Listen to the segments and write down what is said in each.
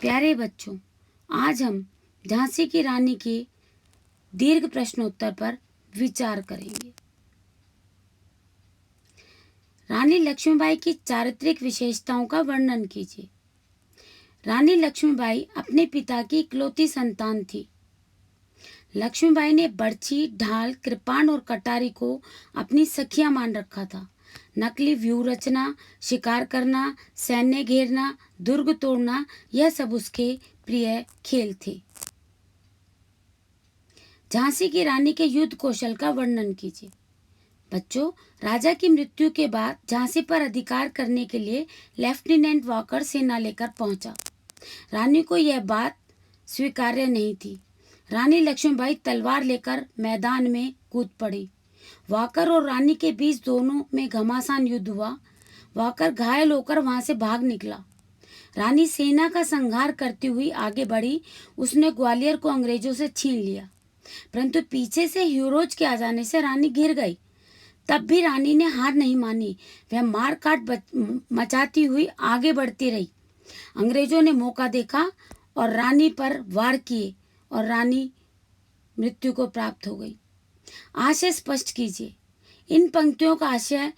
प्यारे बच्चों, आज हम झांसी की रानी के दीर्घ प्रश्नोत्तर पर विचार करेंगे। रानी लक्ष्मीबाई की चारित्रिक विशेषताओं का वर्णन कीजिए। रानी लक्ष्मीबाई अपने पिता की इकलौती संतान थी। लक्ष्मीबाई ने बर्छी, ढाल, कृपाण और कटारी को अपनी सखियां मान रखा था। नकली व्यूह रचना, शिकार करना, सैन्य घेरना, दुर्ग तोड़ना, यह सब उसके प्रिय खेल थे। झांसी की रानी के युद्ध कौशल का वर्णन कीजिए। बच्चों, राजा की मृत्यु के बाद झांसी पर अधिकार करने के लिए लेफ्टिनेंट वॉकर सेना लेकर पहुंचा। रानी को यह बात स्वीकार्य नहीं थी। रानी लक्ष्मीबाई तलवार लेकर मैदान में कूद पड़ी। वॉकर और रानी के बीच दोनों में घमासान युद्ध हुआ। वॉकर घायल होकर वहां से भाग निकला। रानी सेना का संहार करती हुई आगे बढ़ी। उसने ग्वालियर को अंग्रेजों से छीन लिया, परंतु पीछे से ह्यूरोज के आ जाने से रानी गिर गई। तब भी रानी ने हार नहीं मानी। वह मार काट मचाती हुई आगे बढ़ती रही। अंग्रेजों ने मौका देखा और रानी पर वार किए और रानी मृत्यु को प्राप्त हो गई। आशय स्पष्ट कीजिए। इन पंक्तियों का आशय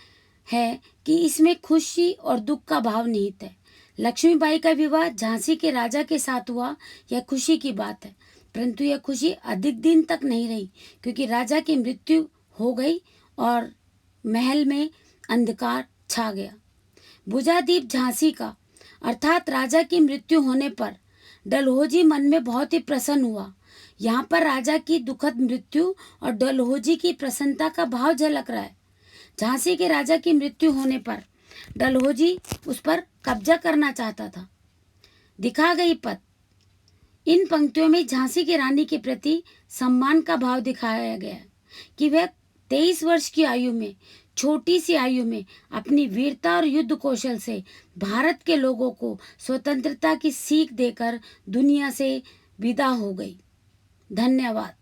है कि इसमें खुशी और दुख का भाव निहित है। लक्ष्मीबाई का विवाह झांसी के राजा के साथ हुआ, यह खुशी की बात है, परंतु यह खुशी अधिक दिन तक नहीं रही, क्योंकि राजा की मृत्यु हो गई और महल में अंधकार छा गया। बुझादीप झांसी का अर्थात राजा की मृत्यु होने पर डलहौजी मन में बहुत ही प्रसन्न हुआ। यहाँ पर राजा की दुखद मृत्यु और डलहौजी की प्रसन्नता का भाव झलक रहा है। झांसी के राजा की मृत्यु होने पर डलहौजी उस पर कब्जा करना चाहता था। दिखा गई पद। इन पंक्तियों में झांसी की रानी के प्रति सम्मान का भाव दिखाया गया है कि वह 23 वर्ष की आयु में, छोटी सी आयु में अपनी वीरता और युद्ध कौशल से भारत के लोगों को स्वतंत्रता की सीख देकर दुनिया से विदा हो गई। धन्यवाद।